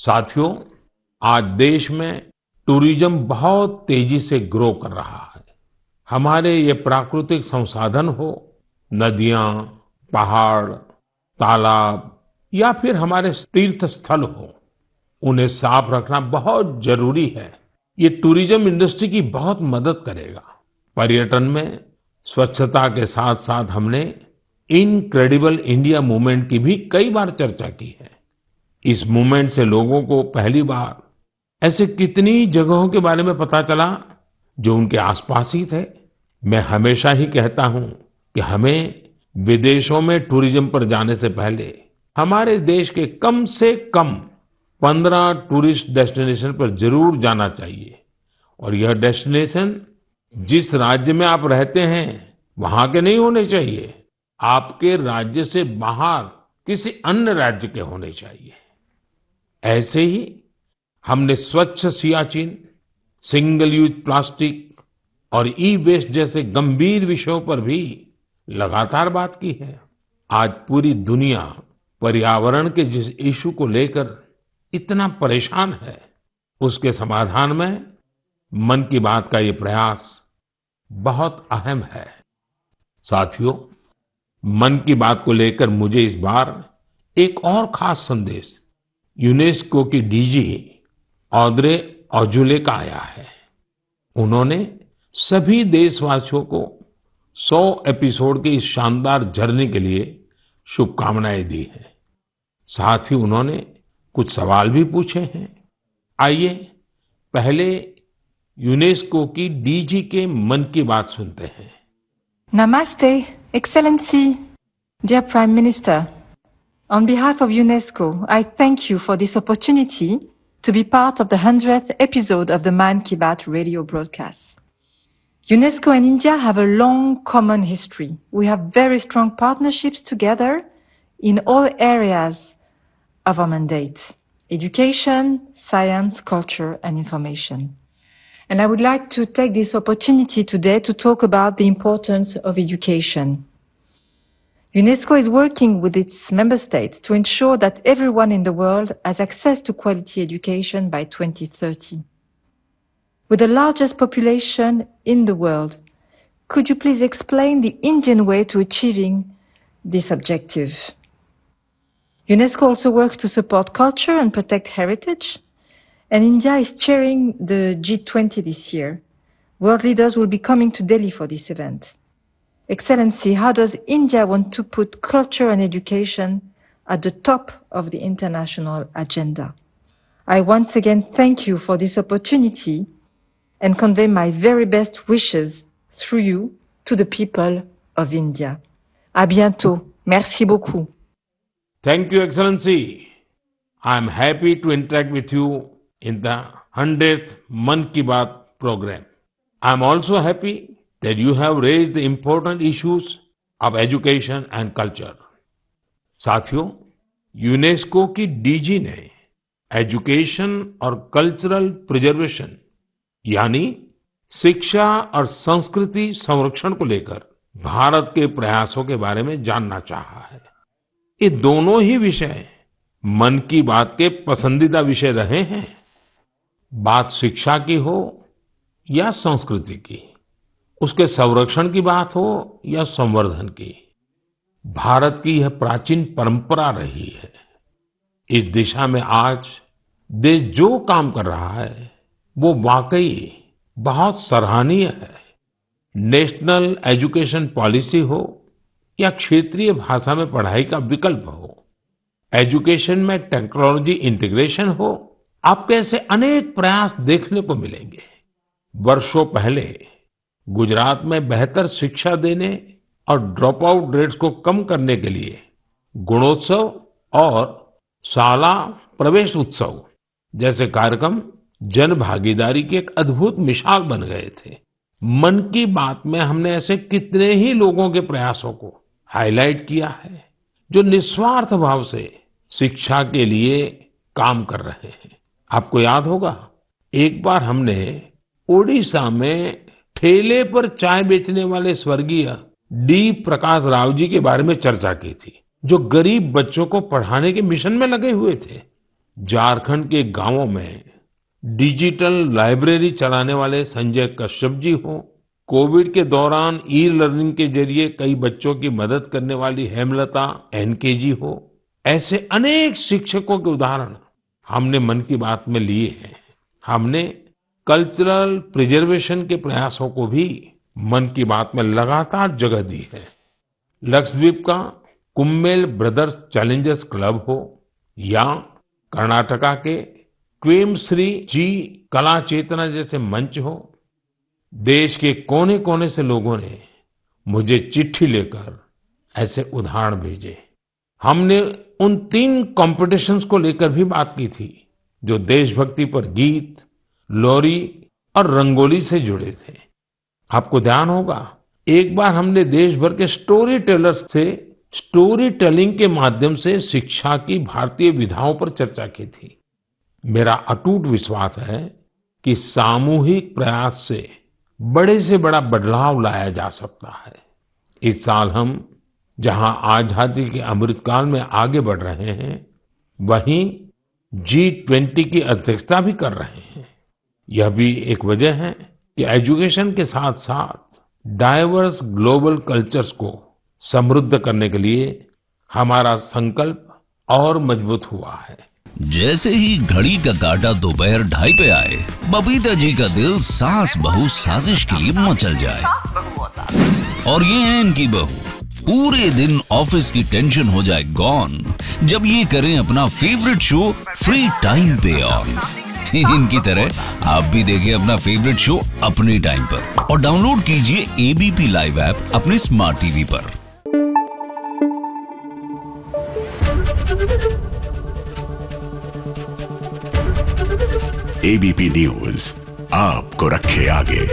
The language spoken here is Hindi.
साथियों, आज देश में टूरिज्म बहुत तेजी से ग्रो कर रहा है। हमारे ये प्राकृतिक संसाधन हो, नदियां, पहाड़, तालाब या फिर हमारे तीर्थ स्थल हो, उन्हें साफ रखना बहुत जरूरी है। ये टूरिज्म इंडस्ट्री की बहुत मदद करेगा। पर्यटन में स्वच्छता के साथ साथ हमने इनक्रेडिबल इंडिया मूवमेंट की भी कई बार चर्चा की है। इस मूवमेंट से लोगों को पहली बार ऐसे कितनी जगहों के बारे में पता चला जो उनके आसपास ही थे। मैं हमेशा ही कहता हूं कि हमें विदेशों में टूरिज्म पर जाने से पहले हमारे देश के कम से कम 15 टूरिस्ट डेस्टिनेशन पर जरूर जाना चाहिए। और यह डेस्टिनेशन जिस राज्य में आप रहते हैं वहां के नहीं होने चाहिए, आपके राज्य से बाहर किसी अन्य राज्य के होने चाहिए। ऐसे ही हमने स्वच्छ सियाचिन, सिंगल यूज प्लास्टिक और ई वेस्ट जैसे गंभीर विषयों पर भी लगातार बात की है। आज पूरी दुनिया पर्यावरण के जिस इशू को लेकर इतना परेशान है, उसके समाधान में मन की बात का ये प्रयास बहुत अहम है। साथियों, मन की बात को लेकर मुझे इस बार एक और खास संदेश यूनेस्को की डीजी ऑद्रे ऑजुले का आया है। उन्होंने सभी देशवासियों को 100 एपिसोड के इस शानदार जर्नी के लिए शुभकामनाएं दी हैं। साथ ही उन्होंने कुछ सवाल भी पूछे हैं। आइए पहले यूनेस्को की डीजी के मन की बात सुनते हैं। Namaste, Excellency, dear Prime Minister. On behalf of UNESCO, I thank you for this opportunity to be part of the 100th episode of the Man Ki Baat radio broadcast. UNESCO and India have a long common history. We have very strong partnerships together in all areas of our mandate: education, science, culture, and information. And I would like to take this opportunity today to talk about the importance of education. UNESCO is working with its member states to ensure that everyone in the world has access to quality education by 2030. With the largest population in the world, could you please explain the Indian way to achieving this objective? UNESCO also works to support culture and protect heritage, and India is chairing the G20 this year. World leaders will be coming to Delhi for this event. Excellency, how does India want to put culture and education at the top of the international agenda? I once again thank you for this opportunity and convey my very best wishes through you to the people of India. À bientôt. Merci beaucoup. Thank you, Excellency. I am happy to interact with you in the 100th Man Ki Baat program. I am also happy that you have raised the important issues of education and culture. साथियों, यूनेस्को की डीजी ने एजुकेशन और कल्चरल प्रिजर्वेशन यानी शिक्षा और संस्कृति संरक्षण को लेकर भारत के प्रयासों के बारे में जानना चाहा है। ये दोनों ही विषय मन की बात के पसंदीदा विषय रहे हैं। बात शिक्षा की हो या संस्कृति की, उसके संरक्षण की बात हो या संवर्धन की, भारत की यह प्राचीन परंपरा रही है। इस दिशा में आज देश जो काम कर रहा है वो वाकई बहुत सराहनीय है। नेशनल एजुकेशन पॉलिसी हो या क्षेत्रीय भाषा में पढ़ाई का विकल्प हो, एजुकेशन में टेक्नोलॉजी इंटीग्रेशन हो, आपको ऐसे अनेक प्रयास देखने को मिलेंगे। वर्षों पहले गुजरात में बेहतर शिक्षा देने और ड्रॉप आउट रेट्स को कम करने के लिए गुणोत्सव और शाला प्रवेश उत्सव जैसे कार्यक्रम जन भागीदारी की एक अद्भुत मिसाल बन गए थे। मन की बात में हमने ऐसे कितने ही लोगों के प्रयासों को हाईलाइट किया है जो निस्वार्थ भाव से शिक्षा के लिए काम कर रहे हैं। आपको याद होगा, एक बार हमने ओडिशा में ठेले पर चाय बेचने वाले स्वर्गीय डी प्रकाश राव जी के बारे में चर्चा की थी, जो गरीब बच्चों को पढ़ाने के मिशन में लगे हुए थे। झारखंड के गांवों में डिजिटल लाइब्रेरी चलाने वाले संजय कश्यप जी हो, कोविड के दौरान ई लर्निंग के जरिए कई बच्चों की मदद करने वाली हेमलता एनके जी हो, ऐसे अनेक शिक्षकों के उदाहरण हमने मन की बात में लिए हैं। हमने कल्चरल प्रिजर्वेशन के प्रयासों को भी मन की बात में लगातार जगह दी है। लक्षद्वीप का कुम्मेल ब्रदर्स चैलेंजर्स क्लब हो या कर्नाटका के क्वेमश्री जी कला चेतना जैसे मंच हो, देश के कोने कोने से लोगों ने मुझे चिट्ठी लेकर ऐसे उदाहरण भेजे। हमने उन 3 कॉम्पिटिशन्स को लेकर भी बात की थी जो देशभक्ति पर गीत, लोरी और रंगोली से जुड़े थे। आपको ध्यान होगा, एक बार हमने देश भर के स्टोरी टेलर्स से स्टोरी टेलिंग के माध्यम से शिक्षा की भारतीय विधाओं पर चर्चा की थी। मेरा अटूट विश्वास है कि सामूहिक प्रयास से बड़ा बदलाव लाया जा सकता है। इस साल हम जहां आजादी के अमृतकाल में आगे बढ़ रहे हैं, वहीं G20 की अध्यक्षता भी कर रहे हैं। यह भी एक वजह है कि एजुकेशन के साथ साथ डाइवर्स ग्लोबल कल्चर्स को समृद्ध करने के लिए हमारा संकल्प और मजबूत हुआ है। जैसे ही घड़ी का काटा दोपहर 2:30 पे आए, बबीता जी का दिल सास बहू साजिश के लिए मचल जाए। और ये है इनकी बहू, पूरे दिन ऑफिस की टेंशन हो जाए गॉन जब ये करें अपना फेवरेट शो फ्री टाइम पे ऑन। इनकी तरह आप भी देखिए अपना फेवरेट शो अपने टाइम पर और डाउनलोड कीजिए एबीपी लाइव ऐप अपने स्मार्ट टीवी पर। एबीपी न्यूज आपको रखे आगे।